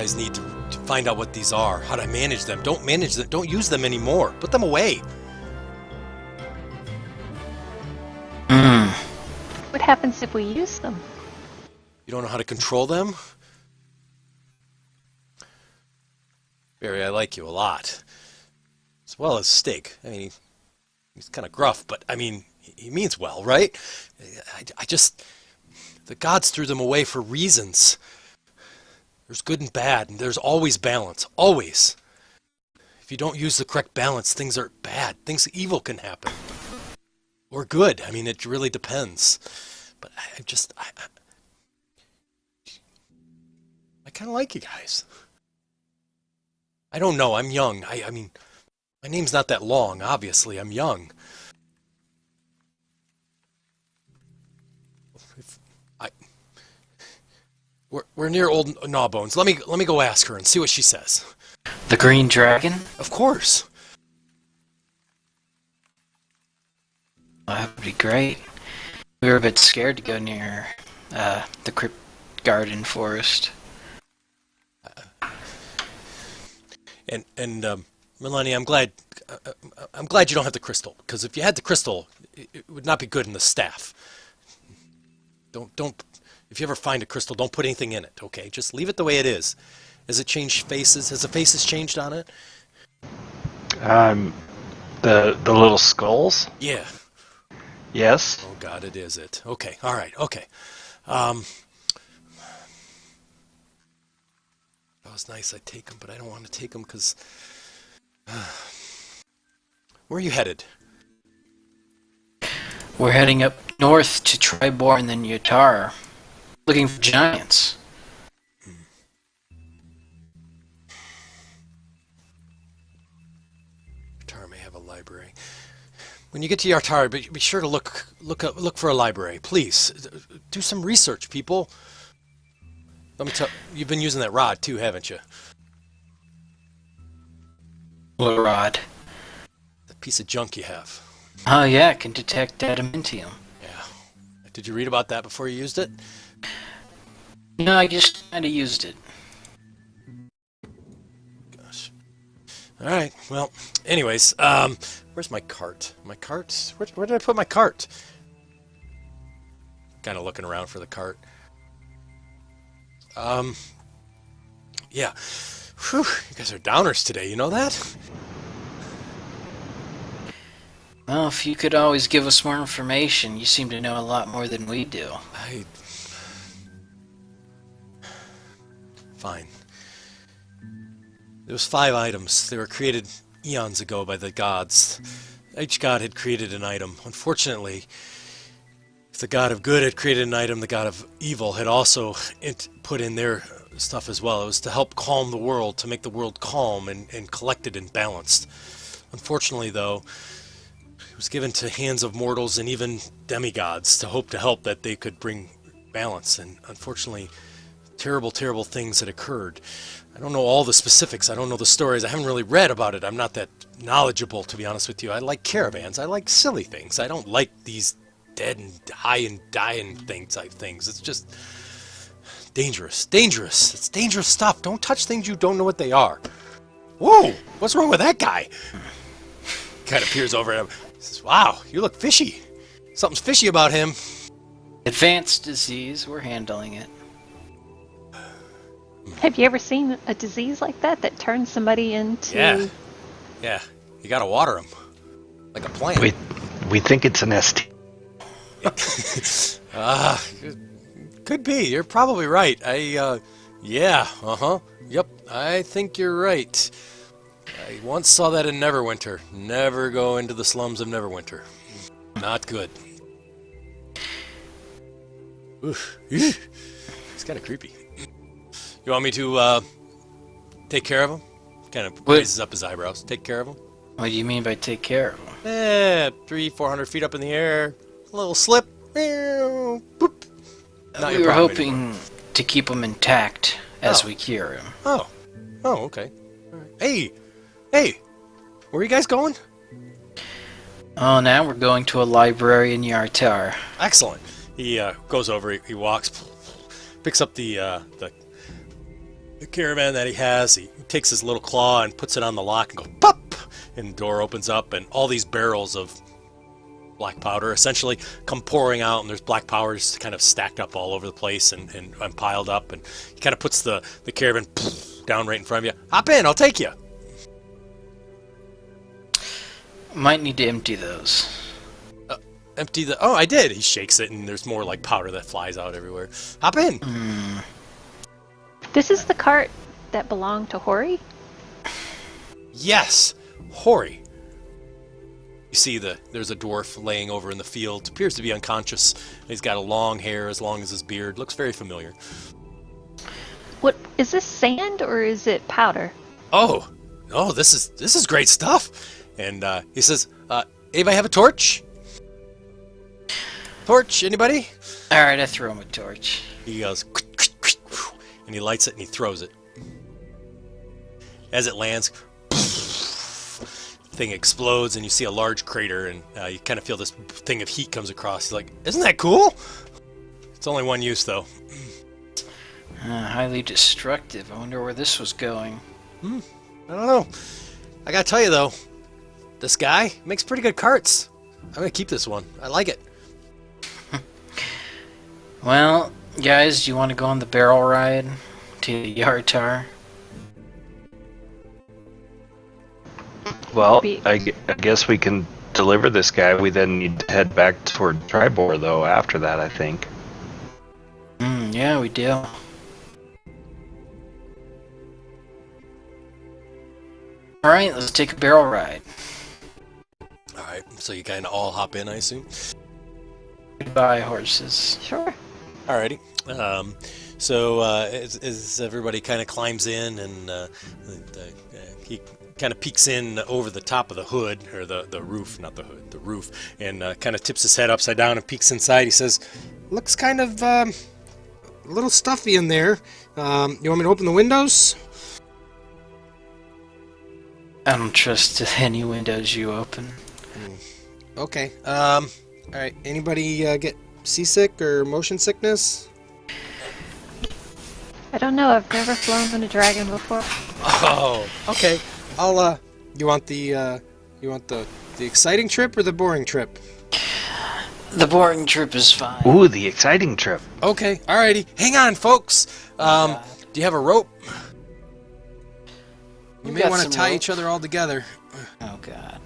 guys need to find out what these are, how to manage them. Don't manage them. Don't use them anymore. Put them away. What happens if we use them? You don't know how to control them? Barry, I like you a lot. As well as Stig. I mean, he's kind of gruff, but I mean, he means well, right? I just... The gods threw them away for reasons. There's good and bad, and there's always balance. Always. If you don't use the correct balance, things are bad. Things evil can happen. Or good. I mean, it really depends. But I kind of like you guys. I don't know. I'm young. I mean, my name's not that long, obviously. I'm young. We're near old Gnawbones. Let me go ask her and see what she says. The Green Dragon? Of course. That would be great. We were a bit scared to go near the Crypt Garden Forest. And Melanie, I'm glad you don't have the crystal, because if you had the crystal, it would not be good in the staff. Don't. If you ever find a crystal, don't put anything in it. Okay, just leave it the way it is. Has it changed faces? Has the faces changed on it? The little skulls? Yeah. Yes. Oh God, it is it. Okay, all right, okay. That was nice. I take them, but I don't want to take them because. Where are you headed? We're heading up north to Triboar and then Yotar, looking for giants. Yotar may have a library. When you get to Yotar, be sure to look for a library, please. Do some research, people. Let me tell. You've been using that rod too, haven't you? What rod? That piece of junk you have. Oh yeah, it can detect adamantium. Yeah. Did you read about that before you used it? No, I just kind of used it. Gosh. All right. Well, anyways, where's my cart? My cart? Where did I put my cart? Kind of looking around for the cart. Yeah. Whew, you guys are downers today, you know that? Well, if you could always give us more information, you seem to know a lot more than we do. Fine. There was 5 items. They were created eons ago by the gods. Each god had created an item. Unfortunately, if the god of good had created an item, the god of evil had also put in their stuff as well. It was to help calm the world, to make the world calm and collected and balanced. Unfortunately, though, it was given to hands of mortals and even demigods to hope to help that they could bring balance. And unfortunately, terrible, terrible things had occurred. I don't know all the specifics. I don't know the stories. I haven't really read about it. I'm not that knowledgeable, to be honest with you. I like caravans. I like silly things. I don't like these dead and high and dying type things. It's just dangerous. Dangerous. It's dangerous stuff. Don't touch things you don't know what they are. Whoa! What's wrong with that guy? Kind of peers over at him. Says, wow, you look fishy. Something's fishy about him. Advanced disease, we're handling it. Have you ever seen a disease like that turns somebody into... Yeah. You gotta water him. Like a plant. We think it's an ST. Could be. You're probably right. Yep, I think you're right. I once saw that in Neverwinter. Never go into the slums of Neverwinter. Not good. Oof. It's kind of creepy. You want me to take care of him? Kind of raises up his eyebrows. Take care of him? What do you mean by take care of him? 300-400 feet up in the air. A little slip. Boop. Not We your were problem hoping anymore. to keep him intact as we cure him. Oh, okay. All right. Hey, where are you guys going? Oh, now we're going to a library in Yartar. Excellent. He goes over. He walks, picks up the the caravan that he has. He takes his little claw and puts it on the lock and goes pop, and the door opens up, and all these barrels of black powder essentially come pouring out, and there's black powder just kind of stacked up all over the place and piled up, and he kind of puts the caravan down right in front of you. Hop in, I'll take you. Might need to empty those. Empty the... Oh, I did. He shakes it, and there's more like powder that flies out everywhere. Hop in. This is the cart that belonged to Hori? Yes, Hori. You see there's a dwarf laying over in the field. Appears to be unconscious. He's got a long hair as long as his beard. Looks very familiar. What is this, sand or is it powder? Oh, this is great stuff. And he says, anybody have a torch? Torch, anybody? Alright, I throw him a torch. He goes, and he lights it and he throws it. As it lands, thing explodes and you see a large crater, and you kind of feel this thing of heat comes across. He's like, isn't that cool? It's only one use though. Highly destructive. I wonder where this was going. I don't know. I gotta tell you though, this guy makes pretty good carts. I'm gonna keep this one. I like it. Well, guys, do you want to go on the barrel ride to Yartar? Well, Be- I guess we can deliver this guy. We then need to head back toward Tribor, though, after that, I think. Yeah, we do. Alright, let's take a barrel ride. Alright, so you kind of all hop in, I assume? Goodbye, horses. Sure. Alrighty. So as everybody kind of climbs in, and he kind of peeks in over the top of the hood, or the roof, not the hood, the roof, and kind of tips his head upside down and peeks inside. He says, looks kind of a little stuffy in there. You want me to open the windows? I don't trust any windows you open. Okay. Alright, anybody get seasick or motion sickness? I don't know. I've never flown a dragon before. Oh, okay. I'll you want the exciting trip or the boring trip? The boring trip is fine. Ooh, the exciting trip. Okay, alrighty. Hang on, folks. Do you have a rope? You may got want to some tie rope. each other all together. Oh, God.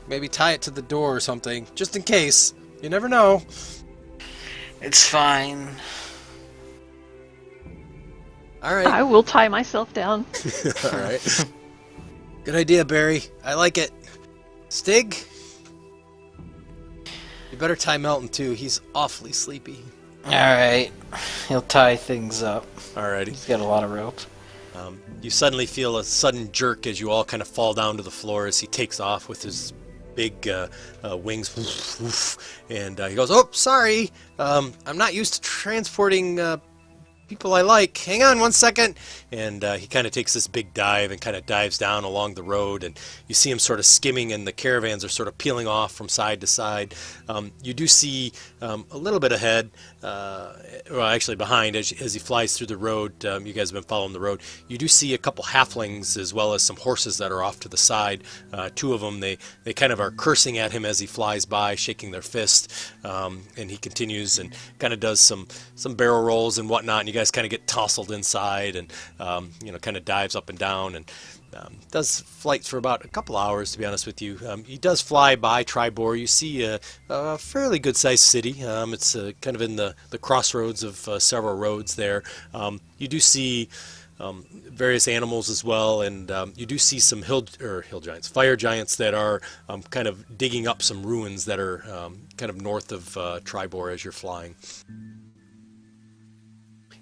Maybe tie it to the door or something, just in case. You never know. It's fine. Alright. I will tie myself down. Alright. Good idea, Barry. I like it. Stig? You better tie Melton too. He's awfully sleepy. Alright. He'll tie things up. Alrighty. He's got a lot of rope. You suddenly feel a sudden jerk as you all kind of fall down to the floor as he takes off with his big wings. Woof, woof, and he goes, oh, sorry. I'm not used to transporting people I like. Hang on one second. And he kind of takes this big dive and kind of dives down along the road, and you see him sort of skimming, and the caravans are sort of peeling off from side to side. You do see a little bit ahead, well, actually behind, as he flies through the road. You guys have been following the road. You do see a couple halflings as well as some horses that are off to the side. Two of them, they kind of are cursing at him as he flies by, shaking their fist, and he continues and kind of does some barrel rolls and whatnot, and you guys kind of get tousled inside, and kind of dives up and down, and does flights for about a couple hours, to be honest with you. He does fly by Tribor. You see a fairly good-sized city. It's kind of in the crossroads of several roads there. You do see various animals as well, and you do see some hill giants, fire giants that are kind of digging up some ruins that are kind of north of Tribor as you're flying.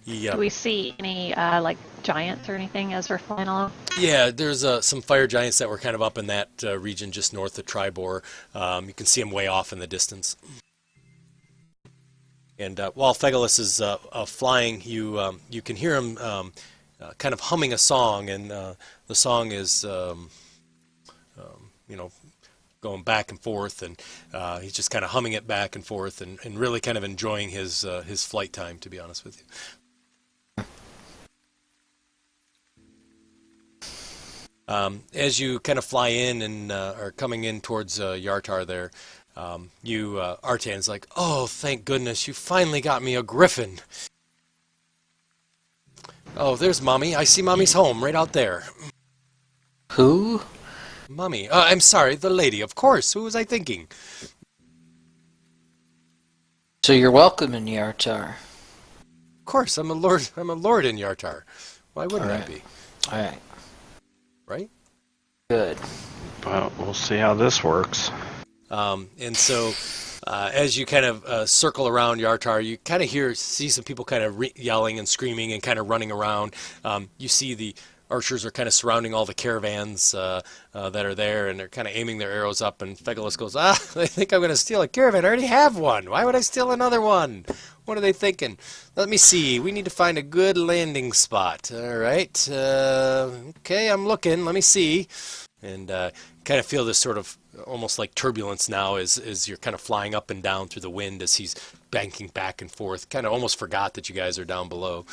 Do we see any giants or anything as we're flying along? Yeah, there's some fire giants that were kind of up in that region just north of Tribor. You can see them way off in the distance. And while Fegalus is flying, you can hear him kind of humming a song, and the song is going back and forth, and he's just kind of humming it back and forth, and really kind of enjoying his flight time, to be honest with you. As you kind of fly in and are coming in towards Yartar there, Artan's like, oh, thank goodness, you finally got me a griffin. Oh, there's Mommy. I see Mommy's home right out there. Who? Mommy. I'm sorry, the lady, of course. Who was I thinking? So you're welcome in Yartar. Of course, I'm a lord in Yartar. Why wouldn't I Alright. be? Alright, Right? good. Well, we'll see how this works. And so, as you kind of circle around Yartar, you kind of see some people kind of yelling and screaming and kind of running around. You see the archers are kind of surrounding all the caravans that are there, and they're kind of aiming their arrows up. And Fegalis goes, they think I'm going to steal a caravan. I already have one. Why would I steal another one? What are they thinking? Let me see. We need to find a good landing spot. All right. Okay, I'm looking. Let me see. And kind of feel this sort of almost like turbulence now as you're kind of flying up and down through the wind as he's banking back and forth. Kind of almost forgot that you guys are down below.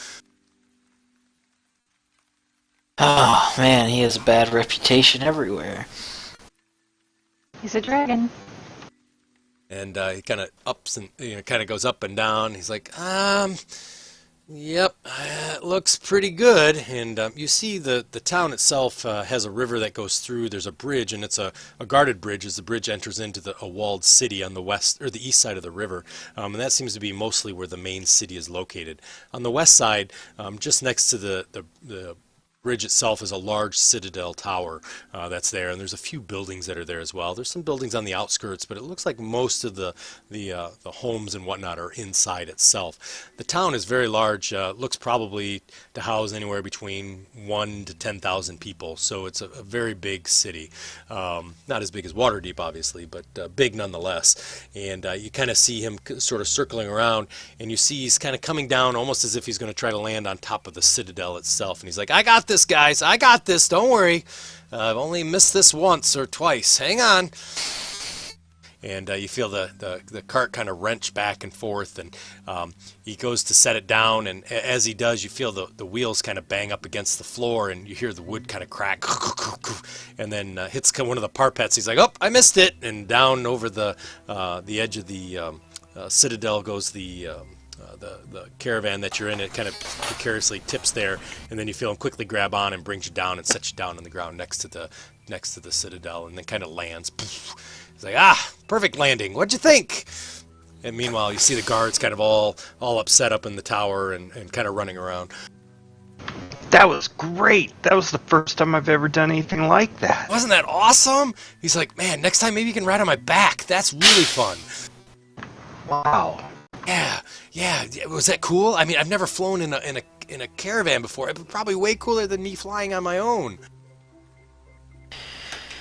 Oh, man, he has a bad reputation everywhere. He's a dragon. And he kind of kind of goes up and down. He's like, yep, it looks pretty good. And you see the town itself has a river that goes through. There's a bridge, and it's a guarded bridge as the bridge enters into a walled city on the west or the east side of the river. And that seems to be mostly where the main city is located. On the west side, just next to the bridge itself is a large citadel tower that's there, and there's a few buildings that are there as well. There's some buildings on the outskirts, but it looks like most of the homes and whatnot are inside itself. The town is very large. Looks probably to house anywhere between 1 to 10,000 people, so it's a very big city. Not as big as Waterdeep, obviously, but big nonetheless. And you kind of see him sort of circling around, and you see he's kind of coming down almost as if he's going to try to land on top of the citadel itself. And he's like, I got this, guys. I got this. Don't worry. I've only missed this once or twice. Hang on. And you feel the cart kind of wrench back and forth, and he goes to set it down, and as he does, you feel the wheels kind of bang up against the floor, and you hear the wood kind of crack, and then hits one of the parpets. He's like, oh, I missed it, and down over the edge of the citadel goes the caravan that you're in. It kind of precariously tips there, and then you feel him quickly grab on and brings you down and sets you down on the ground next to the citadel, and then kind of lands. He's like, perfect landing. What'd you think? And meanwhile, you see the guards kind of all upset up in the tower and kind of running around. That was great. That was the first time I've ever done anything like that. Wasn't that awesome? He's like, man, next time maybe you can ride on my back. That's really fun. Wow. Yeah. Was that cool? I mean, I've never flown in a caravan before. It was probably way cooler than me flying on my own.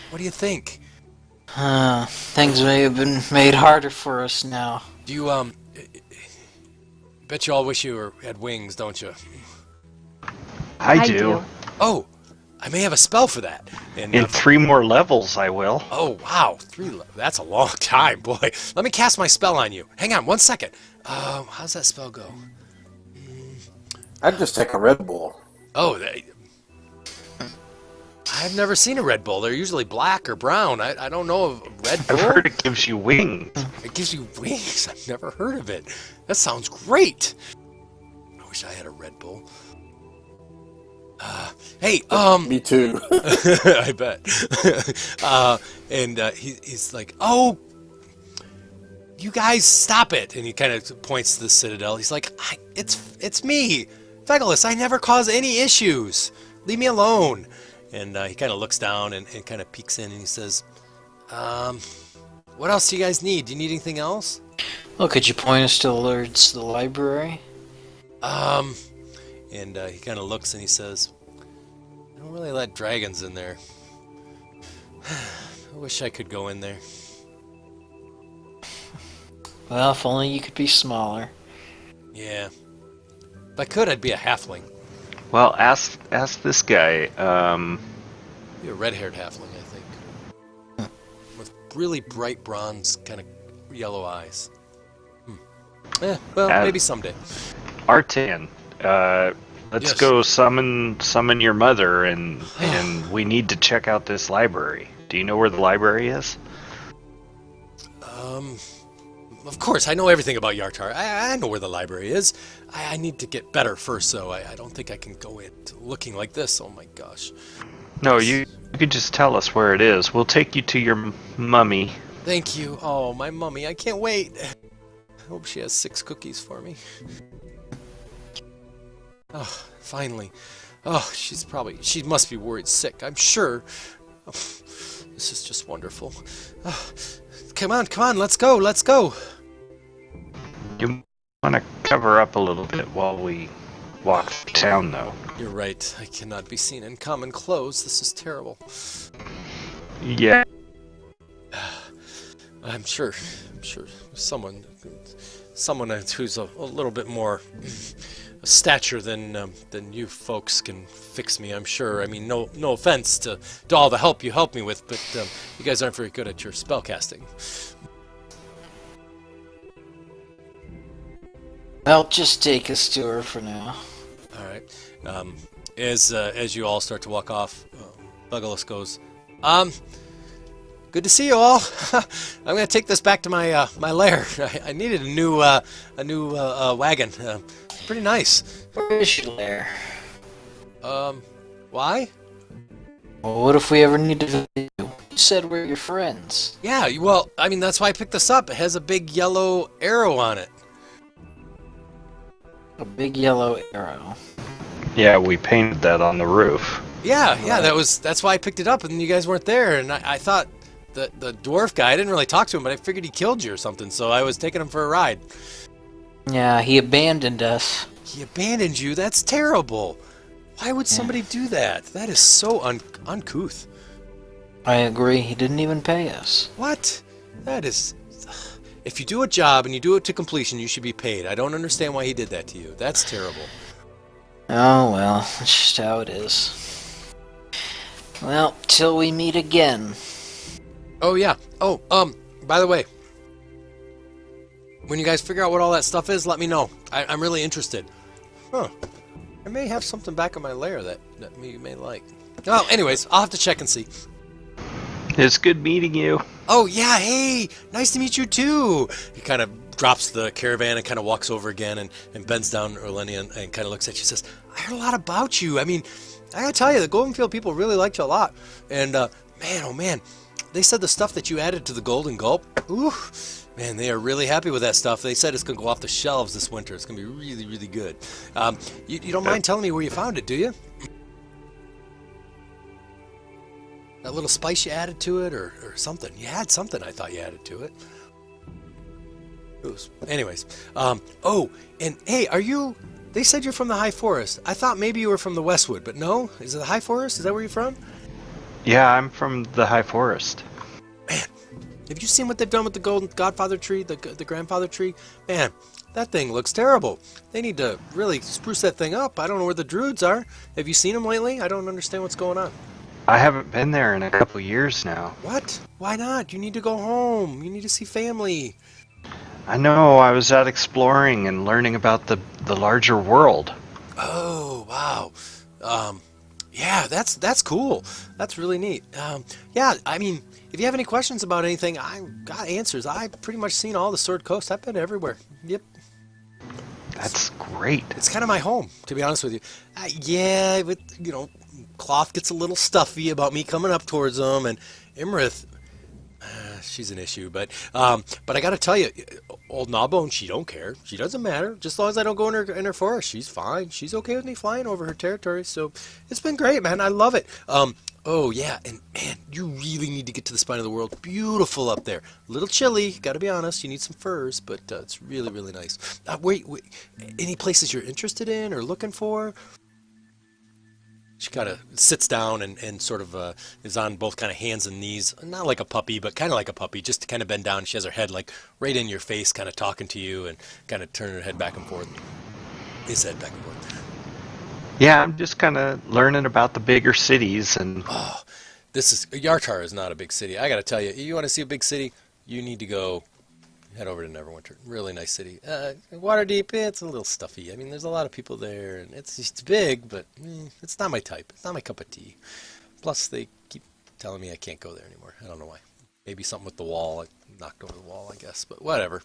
What do you think? Things may have been made harder for us now. Do you bet you all wish you had wings, don't you? I do. Oh, I may have a spell for that. And In 3 more levels, I will. oh wow, that's a long time, boy. Let me cast my spell on you. Hang on 1 second. How's that spell go? I'd just take a Red Bull. Oh, I've never seen a Red Bull. They're usually black or brown. I don't know of a Red Bull. I've heard it gives you wings. It gives you wings. I've never heard of it. That sounds great. I wish I had a Red Bull. Hey, Me too. I bet. He's like, oh, you guys stop it. And he kind of points to the citadel. He's like, it's me, Fegalis. I never cause any issues. Leave me alone. And he kind of looks down and kind of peeks in and he says, what else do you guys need? Do you need anything else? Well, could you point us towards the library? And he kind of looks and he says, I don't really let dragons in there. I wish I could go in there. Well, if only you could be smaller. Yeah. If I could, I'd be a halfling. Well, ask this guy. Be a red-haired halfling, I think. With really bright bronze, kind of yellow eyes. Well, maybe someday. Artan, Let's Yes. go summon your mother, and we need to check out this library. Do you know where the library is? Of course, I know everything about Yartar. I know where the library is. I need to get better first, though. I don't think I can go in looking like this. Oh my gosh. No, you could just tell us where it is. We'll take you to your mummy. Thank you. Oh, my mummy. I can't wait. I hope she has 6 cookies for me. Oh, finally. Oh, she must be worried sick, I'm sure. Oh, this is just wonderful. Oh, come on, let's go. You want to cover up a little bit while we walk through town, though. You're right. I cannot be seen in common clothes. This is terrible. Yeah. I'm sure someone who's a little bit more stature than you folks can fix me. I'm sure. I mean, no offense to all the help you helped me with, but you guys aren't very good at your spell casting. Well, just take us to her for now. All right. As you all start to walk off, Legolas goes, good to see you all. I'm gonna take this back to my my lair. I needed a new wagon. Pretty nice. Where is your lair? Why? Well, what if we ever need to visit you? You said we're your friends. Yeah, well, I mean, that's why I picked this up. It has a big yellow arrow on it. A big yellow arrow. Yeah, we painted that on the roof. Yeah, that's why I picked it up, and you guys weren't there, and I thought the dwarf guy, I didn't really talk to him, but I figured he killed you or something, so I was taking him for a ride. Yeah, he abandoned us. He abandoned you? That's terrible. Why would somebody do that? That is so uncouth. I agree, he didn't even pay us. What? That is... If you do a job and you do it to completion, you should be paid. I don't understand why he did that to you. That's terrible. Oh well, that's just how it is. Well, till we meet again. Oh, yeah. Oh, by the way, when you guys figure out what all that stuff is, let me know. I'm really interested. Huh. I may have something back in my lair that you may like. Well, anyways, I'll have to check and see. It's good meeting you. Oh, yeah, hey, nice to meet you, too. He kind of drops the caravan and kind of walks over again and bends down Erlenia and kind of looks at you and says, I heard a lot about you. I mean, I gotta tell you, the Goldenfield people really liked you a lot. And, man, oh, man, they said the stuff that you added to the Golden Gulp, ooh, man, they are really happy with that stuff. They said it's going to go off the shelves this winter. It's going to be really, really good. You don't mind telling me where you found it, do you? That little spice you added to it or something. You had something I thought you added to it. Anyways. Oh, and hey, they said you're from the High Forest. I thought maybe you were from the Westwood, but no? Is it the High Forest? Is that where you're from? Yeah, I'm from the High Forest. Man, have you seen what they've done with the Golden Godfather tree, the grandfather tree? Man, that thing looks terrible. They need to really spruce that thing up. I don't know where the Druids are. Have you seen them lately? I don't understand what's going on. I haven't been there in a couple years now. What? Why not? You need to go home. You need to see family. I know, I was out exploring and learning about the larger world. Oh, wow. Yeah, that's cool. That's really neat. Yeah, I mean, if you have any questions about anything, I got answers. I've pretty much seen all the Sword Coast. I've been everywhere. Yep. That's great. It's kind of my home, to be honest with you. Yeah, but, Cloth gets a little stuffy about me coming up towards them, and Imrith, she's an issue, but I gotta tell you, old Gnawbone, she don't care. She doesn't matter. Just as long as I don't go in her forest, she's fine. She's okay with me flying over her territory, so it's been great, man. I love it. Oh, yeah, and man, you really need to get to the spine of the world. Beautiful up there. A little chilly, gotta be honest. You need some furs, but it's really, really nice. Wait, any places you're interested in or looking for? She kind of sits down and sort of is on both kind of hands and knees. Not like a puppy, but kind of like a puppy, just to kind of bend down. She has her head like right in your face, kind of talking to you and kind of turning her head back and forth. His head back and forth. Yeah, I'm just kind of learning about the bigger cities and... Oh, Yartar is not a big city. I got to tell you, you want to see a big city, you need to go head over to Neverwinter. Really nice city. Waterdeep, it's a little stuffy. I mean, there's a lot of people there, and it's big, but it's not my type. It's not my cup of tea. Plus, they keep telling me I can't go there anymore. I don't know why. Maybe something with the wall. I knocked over the wall, I guess. But whatever.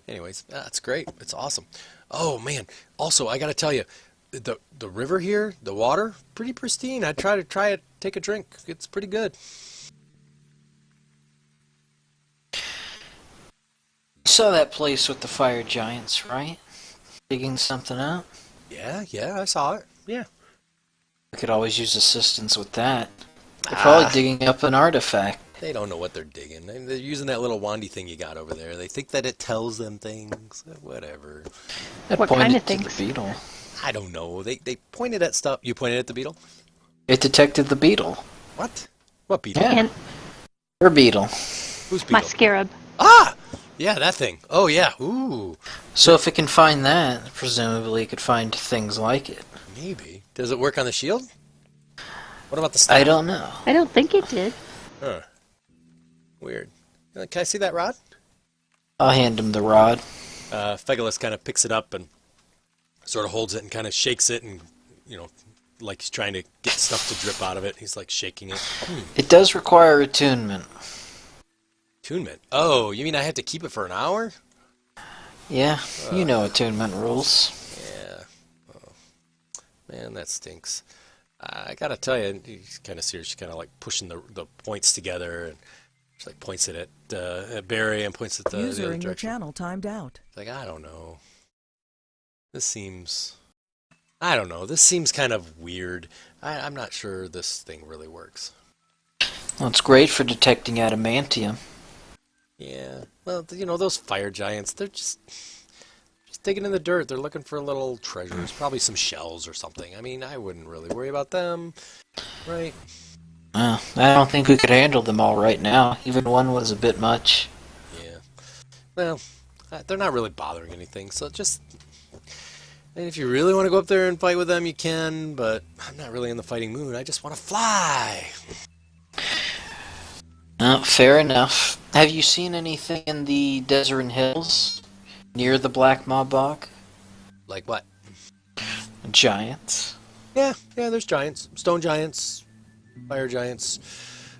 Anyways, it's great. It's awesome. Oh, man. Also, I got to tell you, the river here, the water, pretty pristine. I'd try it, take a drink. It's pretty good. You saw that place with the fire giants, right? Digging something up? Yeah, I saw it. Yeah. We could always use assistance with that. They're probably digging up an artifact. They don't know what they're digging. They're using that little wandy thing you got over there. They think that it tells them things. Whatever. It What pointed kind of to things? the beetle. I don't know. They pointed at stuff. You pointed at the beetle? It detected the beetle. What? What beetle? Yeah. And Her beetle. Whose my beetle? scarab. Ah! Yeah, that thing. Oh, yeah. Ooh. So if it can find that, presumably it could find things like it. Maybe. Does it work on the shield? What about the staff? I don't know. I don't think it did. Huh. Weird. Can I see that rod? I'll hand him the rod. Fegalus kind of picks it up and sort of holds it and kind of shakes it and, like he's trying to get stuff to drip out of it. He's like shaking it. It does require attunement. Attunement. Oh, you mean I have to keep it for an hour? Yeah, you know attunement rules. Yeah. Oh, man, that stinks. I gotta tell you, he's kind of serious. She's kind of like pushing the points together, and she like points it at Barry and points at the User other in your direction. channel timed out. It's like, I don't know. I don't know. This seems kind of weird. I'm not sure this thing really works. Well, it's great for detecting adamantium. Yeah. Well, those fire giants, they're just digging in the dirt. They're looking for little treasures, probably some shells or something. I mean, I wouldn't really worry about them, right? I don't think we could handle them all right now. Even one was a bit much. Yeah. Well, they're not really bothering anything, so just... And if you really want to go up there and fight with them, you can, but I'm not really in the fighting mood. I just want to fly. Fair enough. Have you seen anything in the Desert Hills near the Black Mob Bog? Like what? Giants. Yeah, there's giants. Stone giants, fire giants.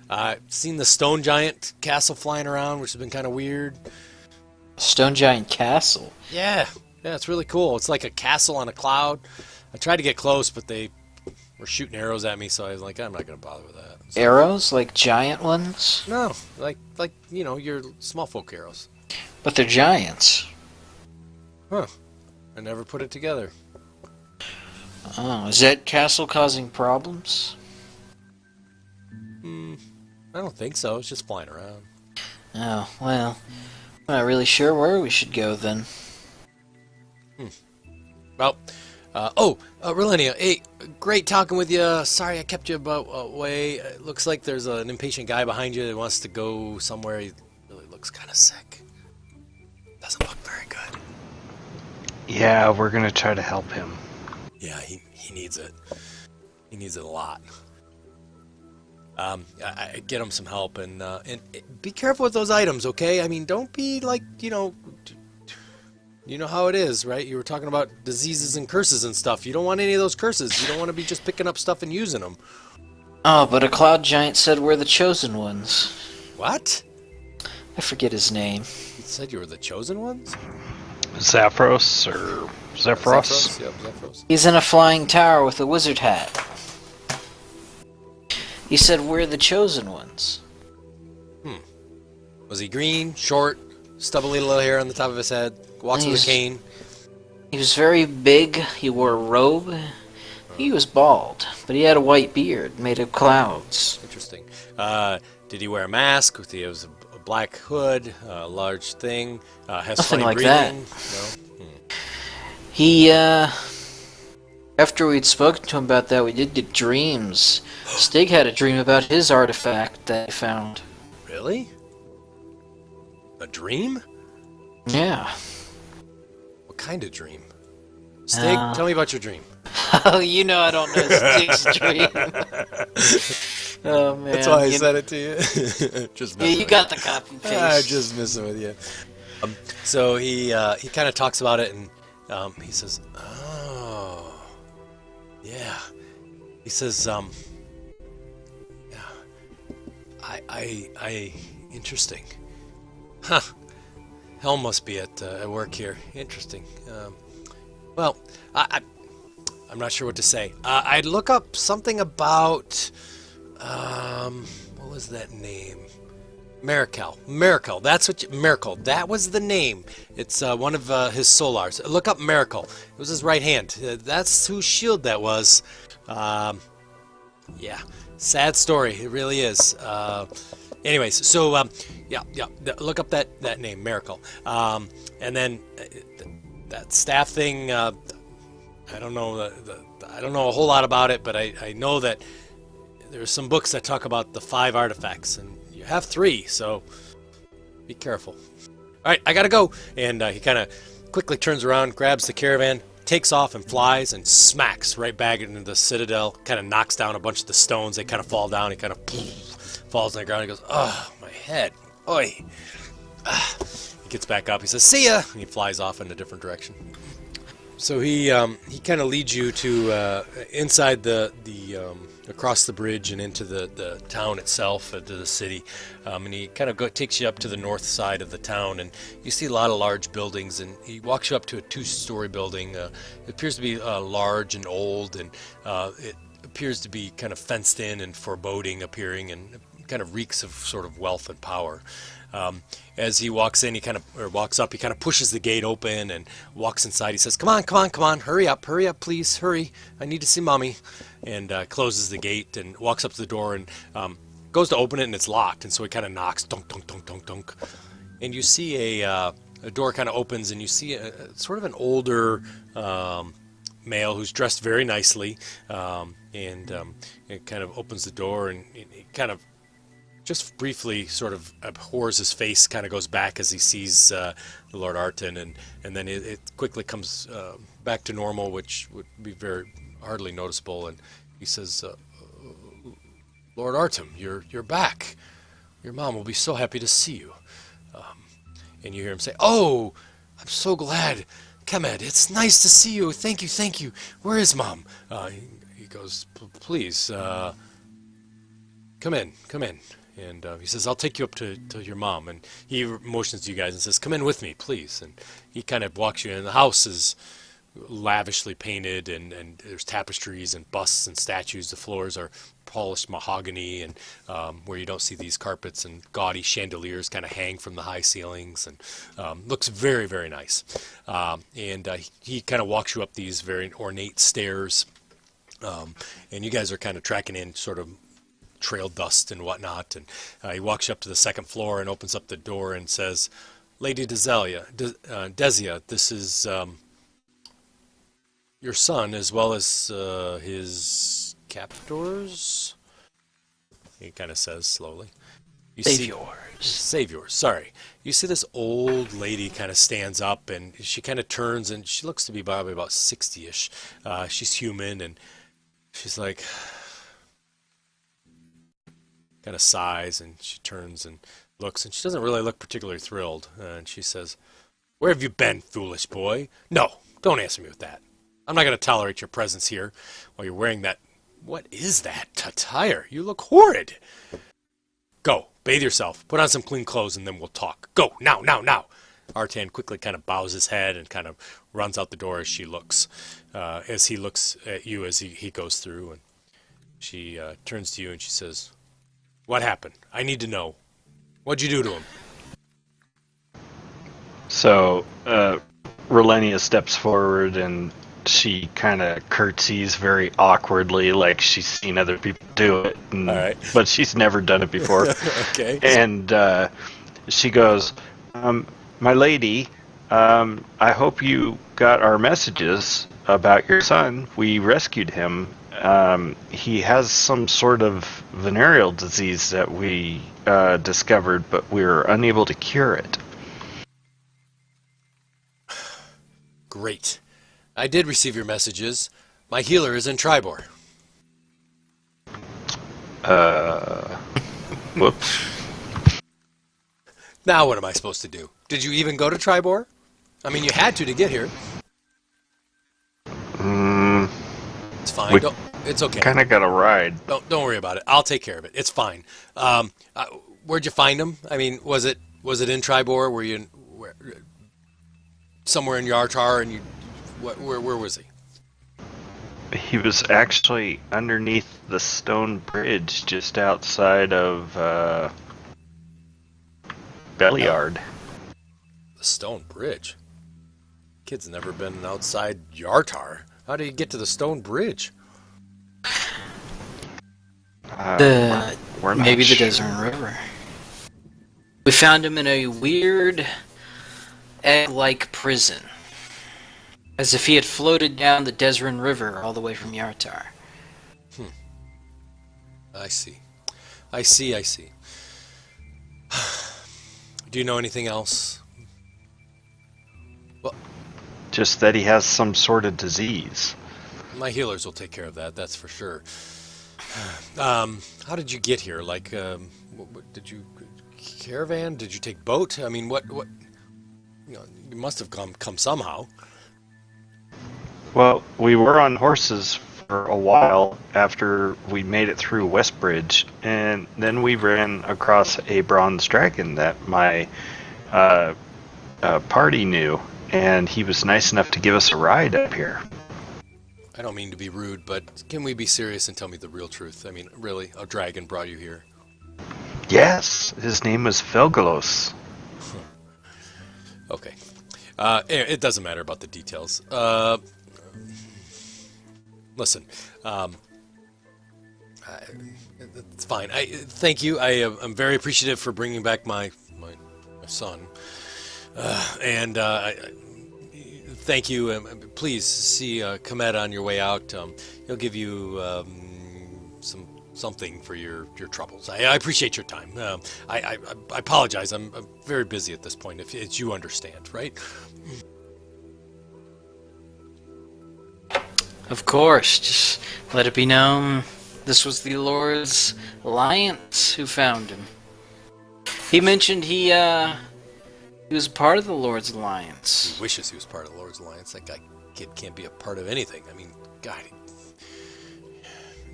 I've seen the stone giant castle flying around, which has been kind of weird. Stone Giant Castle. Yeah, it's really cool. It's like a castle on a cloud. I tried to get close, but they were shooting arrows at me, so I was like, I'm not going to bother with that. So, Arrows? Like giant ones? no, like your small folk arrows. But they're giants. Huh. I never put it together. Oh, is that castle causing problems? I don't think so. It's just flying around. Oh, well, I'm not really sure where we should go then. Well, Relenia, hey, great talking with you. Sorry I kept you away. It looks like there's an impatient guy behind you that wants to go somewhere. He really looks kind of sick. Doesn't look very good. Yeah, we're gonna try to help him. Yeah, he needs it. He needs it a lot. I get him some help, and be careful with those items, okay? I mean, don't be like, you know how it is, right? You were talking about diseases and curses and stuff. You don't want any of those curses. You don't want to be just picking up stuff and using them. Oh, but a cloud giant said we're the chosen ones. What? I forget his name. You said you were the chosen ones? Zaphros or Zephyros? Yep, Zephyros. He's in a flying tower with a wizard hat. He said we're the chosen ones. Was he green, short, stubbly little hair on the top of his head, walks with a cane? He was very big. He wore a robe. He was bald, but he had a white beard made of clouds. Interesting. Did he wear a mask? He has a black hood, a large thing. Has Nothing funny like breathing? that. No? He, after we'd spoken to him about that, we did get dreams. Stig had a dream about his artifact that he found. Really? A dream? Yeah. What kind of dream? Stig, tell me about your dream. Oh, you know I don't know Stig's dream. Oh, man. That's why I said it to you. Just Yeah, you got the copy paste. I'm just messing with you. So he kind of talks about it, and he says, "Oh, yeah." He says, "Yeah, I interesting, huh? Hell must be at work here. Interesting. Well, I'm not sure what to say. I'd look up something about what was that name? Miracle. That's what Miracle. That was the name. It's one of his solars. Look up Miracle. It was his right hand. That's whose shield that was. Yeah. Sad story. It really is. Anyways, so yeah. Look up that name, Miracle. And then that staff thing. I don't know. I don't know a whole lot about it, but I know that there's some books that talk about the 5 artifacts, and you have 3, so be careful. All right, I gotta go. And he kind of quickly turns around, grabs the caravan, takes off and flies, and smacks right back into the citadel. Kind of knocks down a bunch of the stones. They kind of fall down. He kind of falls on the ground. He goes, "Oh, my head. Oi." He gets back up. He says, "See ya," and he flies off in a different direction. So he kind of leads you to inside the across the bridge and into the town itself, to the city, and he kind of takes you up to the north side of the town, and you see a lot of large buildings, and he walks you up to a 2-story building. It appears to be large and old, and it appears to be kind of fenced in and foreboding appearing, and kind of reeks of sort of wealth and power. As he walks in, walks up, he kind of pushes the gate open and walks inside. He says, come on, hurry up, please, hurry. I need to see Mommy. And closes the gate and walks up to the door and goes to open it, and it's locked. And so he kind of knocks, dunk, dunk, dunk, dunk, dunk. And you see a door kind of opens, and you see sort of an older male who's dressed very nicely, and it kind of opens the door, and it kind of just briefly sort of abhors his face, kind of goes back as he sees Lord Arton, and then it quickly comes back to normal, which would be very hardly noticeable, and he says, Lord Artem, you're back. Your mom will be so happy to see you. And you hear him say, "Oh, I'm so glad. Kemed, it's nice to see you. Thank you. Where is Mom?" He goes, "Please, come in. And he says, "I'll take you up to your mom." And he motions to you guys and says, "Come in with me, please." And he kind of walks you in. The house is lavishly painted, and there's tapestries and busts and statues. The floors are polished mahogany, and where you don't see these carpets, and gaudy chandeliers kind of hang from the high ceilings, and looks very, very nice. And he kind of walks you up these very ornate stairs, and you guys are kind of tracking in sort of trail dust and whatnot, and he walks you up to the second floor and opens up the door and says, "Lady Desia, this is your son, as well as his captors," he kind of says slowly. Saviors, sorry. You see this old lady kind of stands up, and she kind of turns, and she looks to be probably about 60-ish. She's human, and she's like, kind of sighs, and she turns and looks, and she doesn't really look particularly thrilled. And she says, "Where have you been, foolish boy? No, don't answer me with that. I'm not going to tolerate your presence here while you're wearing that. What is that attire? You look horrid. Go, bathe yourself, put on some clean clothes, and then we'll talk. Go, now. Artan quickly kind of bows his head and kind of runs out the door as she looks, as he looks at you as he goes through. And she turns to you and she says, "What happened? I need to know. What'd you do to him?" So, Relenia steps forward and she kind of curtsies very awkwardly, like she's seen other people do it, and, All right. but she's never done it before. Okay. And she goes, "My lady, I hope you got our messages about your son. We rescued him. He has some sort of venereal disease that we discovered, but we're unable to cure it." Great. I did receive your messages. My healer is in Tribor. Whoops. Now what am I supposed to do? Did you even go to Tribor? I mean, you had to get here. It's fine. We It's okay. kind of got a ride. Don't worry about it. I'll take care of it. It's fine. Where'd you find him? I mean, was it in Tribor? Were you somewhere in Yartar? And where was he? He was actually underneath the stone bridge just outside of Beliard. The Stone Bridge. Kid's never been outside Yartar. How do you get to the Stone Bridge? We're not Maybe the sure. Desert River. We found him in a weird egg-like prison. As if he had floated down the Desrin River all the way from Yartar. I see. Do you know anything else? Well, Just that he has some sort of disease. my healers will take care of that. That's for sure. How did you get here? Like, did you caravan? Did you take boat? I mean, what? You you must have come somehow. Well, we were on horses for a while after we made it through Westbridge, and then we ran across a bronze dragon that my party knew, and he was nice enough to give us a ride up here. I don't mean to be rude, but can we be serious and tell me the real truth? I mean, really, a dragon brought you here? Yes, his name was Felgalos. Okay. It doesn't matter about the details. Listen, it's fine. Thank you. I'm very appreciative for bringing back my son. And thank you. Please see Komet on your way out. He'll give you something for your troubles. I appreciate your time. I apologize. I'm very busy at this point. If it's you understand, right? Of course, just let it be known this was the Lord's Alliance who found him. He mentioned he was part of the Lord's Alliance. He wishes he was part of the Lord's Alliance. That kid can't be a part of anything. I mean, God.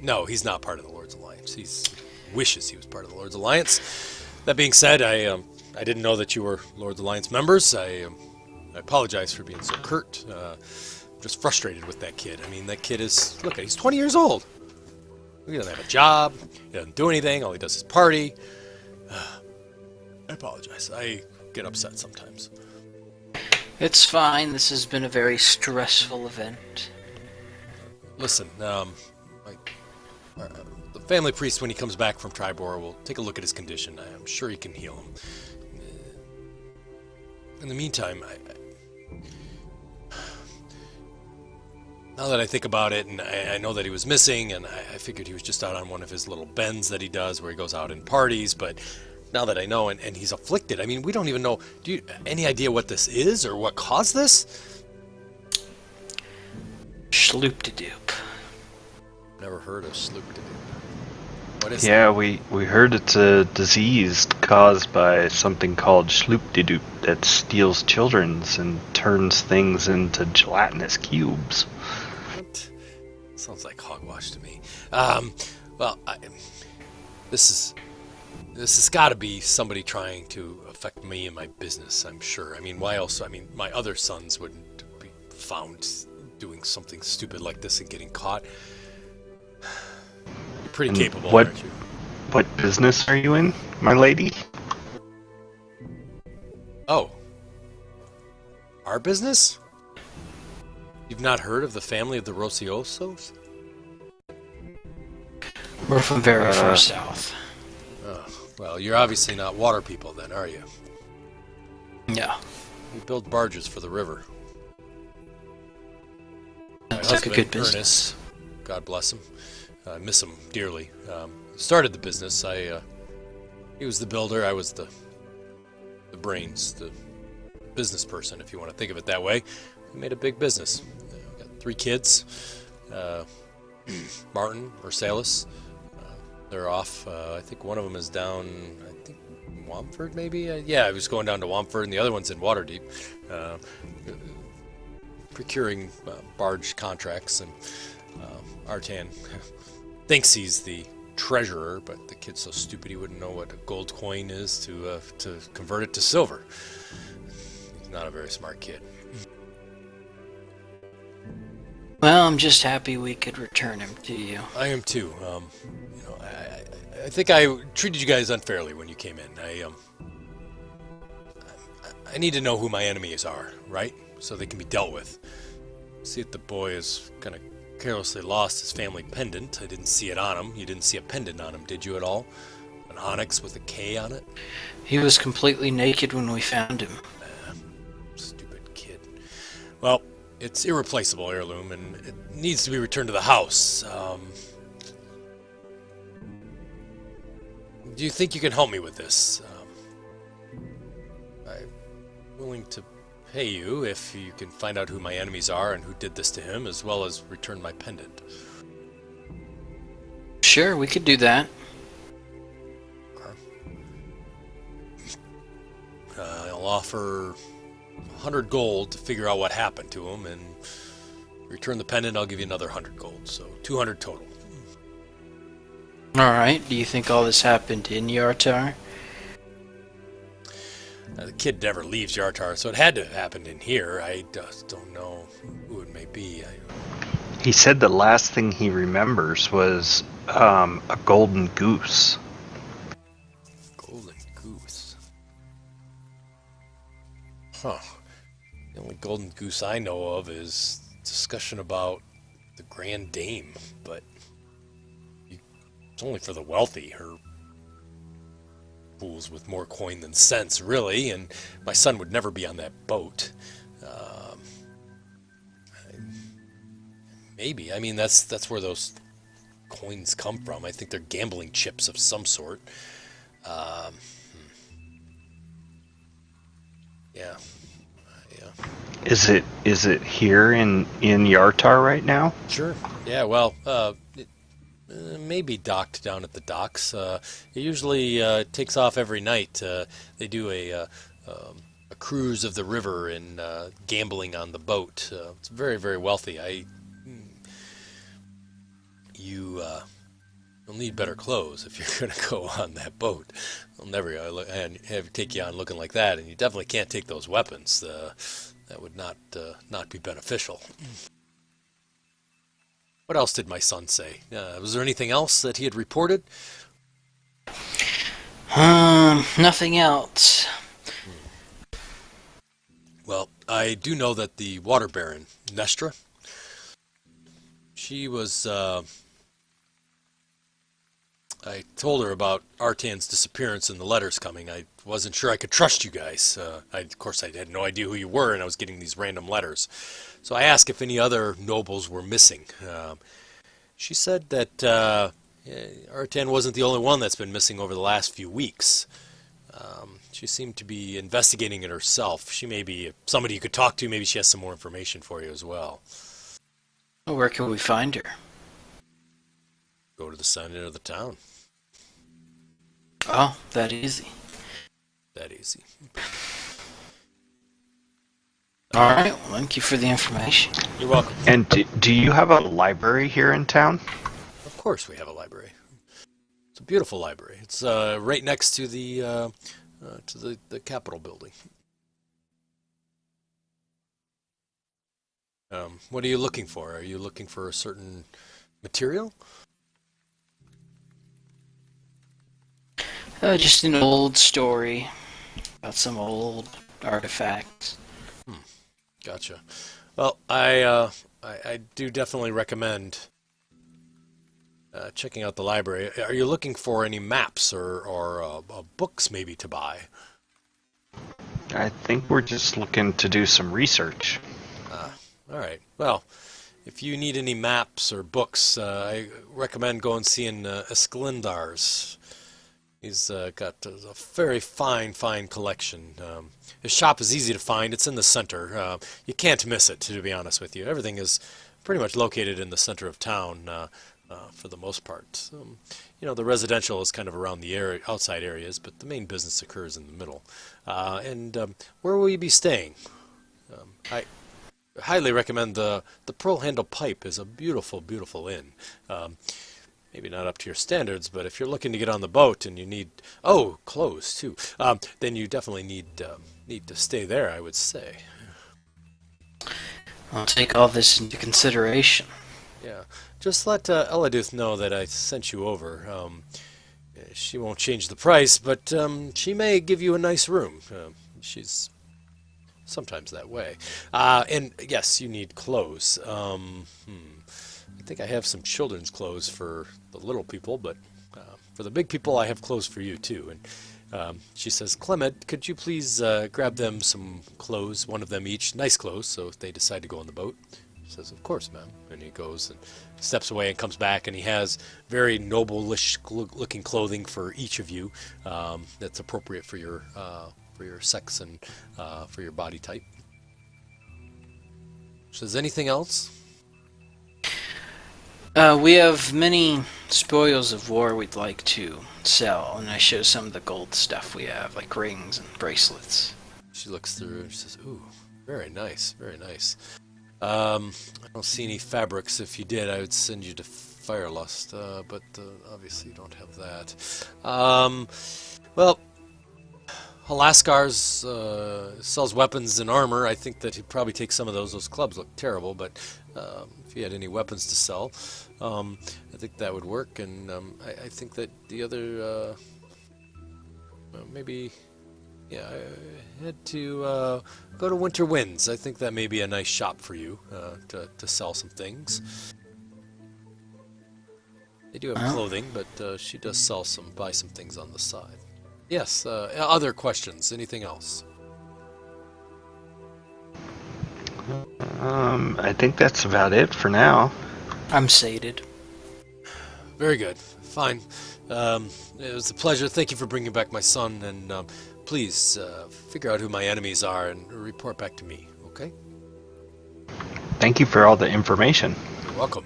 No, he's not part of the Lord's Alliance. He wishes he was part of the Lord's Alliance. That being said, I didn't know that you were Lord's Alliance members. I apologize for being so curt. Just frustrated with that kid. I mean, that kid he's 20 years old. He doesn't have a job. He doesn't do anything. All he does is party. I apologize. I get upset sometimes. It's fine. This has been a very stressful event. Listen, the family priest, when he comes back from Tribor, will take a look at his condition. I'm sure he can heal him. In the meantime, now that I think about it, and I know that he was missing, and I figured he was just out on one of his little bends that he does where he goes out and parties, but now that I know, and he's afflicted, I mean, we don't even know, do you any idea what this is or what caused this? Schloop-de-doop. Never heard of Sloop-de-Doop. What is Yeah, we heard it's a disease caused by something called Schloop-de-doop that steals children's and turns things into gelatinous cubes. What? Sounds like hogwash to me. Well, this has got to be somebody trying to affect me and my business, I'm sure. I mean, why else? I mean, my other sons wouldn't be found doing something stupid like this and getting caught. You're pretty And capable, what- aren't you? What business are you in, my lady? Oh. Our business? You've not heard of the family of the Rociosos? We're from very far south. Oh, well, you're obviously not water people then, are you? Yeah. We build barges for the river. My That's like a husband, good business. Ernest, God bless him. I miss him dearly. Started the business. He was the builder. I was the brains, the business person, if you want to think of it that way. We made a big business. Got 3 kids. Martin, Marsalis. They're off. I think one of them is down. I think Wamford, maybe? Yeah, I was going down to Wamford, and the other one's in Waterdeep, uh, procuring barge contracts, and Artan thinks he's the treasurer, but the kid's so stupid he wouldn't know what a gold coin is to convert it to silver. He's not a very smart kid. Well, I'm just happy we could return him to you. I am too. I think I treated you guys unfairly when you came in. I need to know who my enemies are, right? So they can be dealt with. See if the boy has kind of carelessly lost his family pendant. I didn't see it on him. You didn't see a pendant on him, did you at all? An onyx with a K on it? He was completely naked when we found him. Stupid kid. Well, it's irreplaceable heirloom, and it needs to be returned to the house. Do you think you can help me with this? I'm willing to pay you if you can find out who my enemies are and who did this to him, as well as return my pendant. Sure, we could do that. I'll offer 100 gold to figure out what happened to him, and return the pendant. I'll give you another 100 gold, so 200 total. Alright, do you think all this happened in Yartar? The kid never leaves Yartar, so it had to have happened in here. I just don't know who it may be. He said the last thing he remembers was a golden goose. Golden goose. Huh. The only golden goose I know of is discussion about the Grand Dame, but it's only for the wealthy. Her fools with more coin than sense, really, and my son would never be on that boat. Maybe. I mean, that's where those coins come from. I think they're gambling chips of some sort. Yeah. Is it here in Yartar right now? Sure. Yeah. Well, it may be docked down at the docks. It usually takes off every night. They do a cruise of the river and gambling on the boat. It's very, very wealthy. You'll need better clothes if you're going to go on that boat. They'll never take you on looking like that, and you definitely can't take those weapons. That would not be beneficial. What else did my son say? Was there anything else that he had reported? Nothing else. Well, I do know that the water baron, Nestra, she was... I told her about Artan's disappearance and the letters coming. I wasn't sure I could trust you guys. Of course, I had no idea who you were, and I was getting these random letters. So I asked if any other nobles were missing. She said that Artan wasn't the only one that's been missing over the last few weeks. She seemed to be investigating it herself. She may be somebody you could talk to. Maybe she has some more information for you as well. Where can we find her? Go to the center of the town. Oh, that easy. That easy. Alright, well, thank you for the information. You're welcome. And do you have a library here in town? Of course we have a library. It's a beautiful library. It's right next to the Capitol building. What are you looking for? Are you looking for a certain material? Just an old story about some old artifacts. Gotcha. Well, I do definitely recommend checking out the library. Are you looking for any maps or books maybe to buy? I think we're just looking to do some research. All right. Well, if you need any maps or books, I recommend going seeing Escalindars. He's got a very fine collection. His shop is easy to find. It's in the center. You can't miss it, to be honest with you. Everything is pretty much located in the center of town. for the most part. The residential is kind of around the area, outside areas, but the main business occurs in the middle. Where will you be staying? I highly recommend the Pearl Handle Pipe is a beautiful, beautiful inn. Maybe not up to your standards, but if you're looking to get on the boat and you need clothes too, then you definitely need to stay there, I would say. I'll take all this into consideration. Yeah, just let Eladuth know that I sent you over. She won't change the price, but she may give you a nice room. She's sometimes that way. And yes, you need clothes. I think I have some children's clothes for the little people, but for the big people, I have clothes for you too. And she says, Clement, could you please grab them some clothes, one of them each, nice clothes, so if they decide to go on the boat? He says, of course, ma'am. And he goes and steps away and comes back, and he has very noble-ish looking clothing for each of you that's appropriate for your sex and for your body type. Says, anything else? We have many spoils of war we'd like to sell, and I show some of the gold stuff we have, like rings and bracelets. She looks through and she says, ooh, very nice, very nice. I don't see any fabrics. If you did, I would send you to Firelust, but obviously you don't have that. Well, Halaskars sells weapons and armor. I think that he'd probably take some of those. Those clubs look terrible, but if he had any weapons to sell, I think that would work. And I think that the other, maybe, yeah, I had to go to Winter Winds. I think that may be a nice shop for you to sell some things. They do have clothing, but she does buy some things on the side. Yes, other questions? Anything else? I think that's about it for now. I'm sated. Very good. Fine. It was a pleasure. Thank you for bringing back my son, and please figure out who my enemies are and report back to me, okay? Thank you for all the information. You're welcome.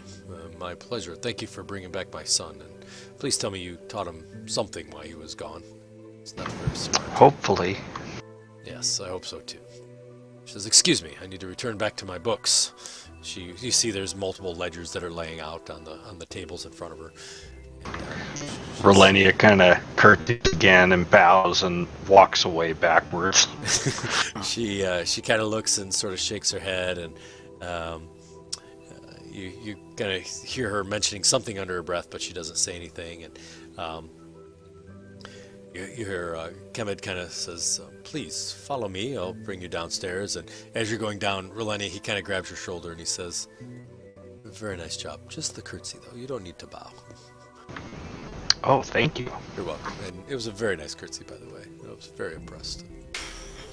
My pleasure. Thank you for bringing back my son, and please tell me you taught him something while he was gone. It's not very smart. Hopefully. Yes, I hope so too. She says, excuse me, I need to return back to my books. You see there's multiple ledgers that are laying out on the tables in front of her. Relenia kind of curtsies again and bows and walks away backwards. She kind of looks and sort of shakes her head, and you kind of hear her mentioning something under her breath, but she doesn't say anything. And you hear Kemet kind of says, please follow me, I'll bring you downstairs. And as you're going down, Relenia, he kind of grabs your shoulder and he says, very nice job. Just the curtsy, though. You don't need to bow. Oh, thank you. You're welcome. And it was a very nice curtsy, by the way. I was very impressed.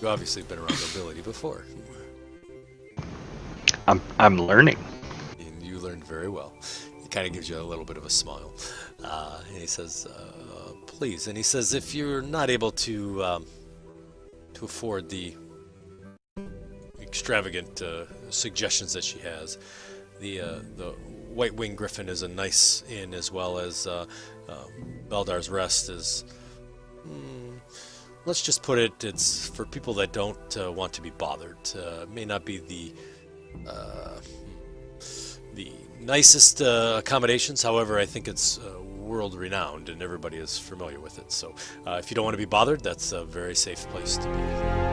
You obviously have been around nobility before. I'm learning. And you learned very well. He kind of gives you a little bit of a smile. And he says, please. And he says, if you're not able to afford the extravagant suggestions that she has, the White Wing Griffin is a nice inn, as well as Beldar's Rest is, let's just put it, it's for people that don't want to be bothered. It may not be the nicest accommodations, however, I think it's world renowned and everybody is familiar with it. So if you don't want to be bothered, that's a very safe place to be.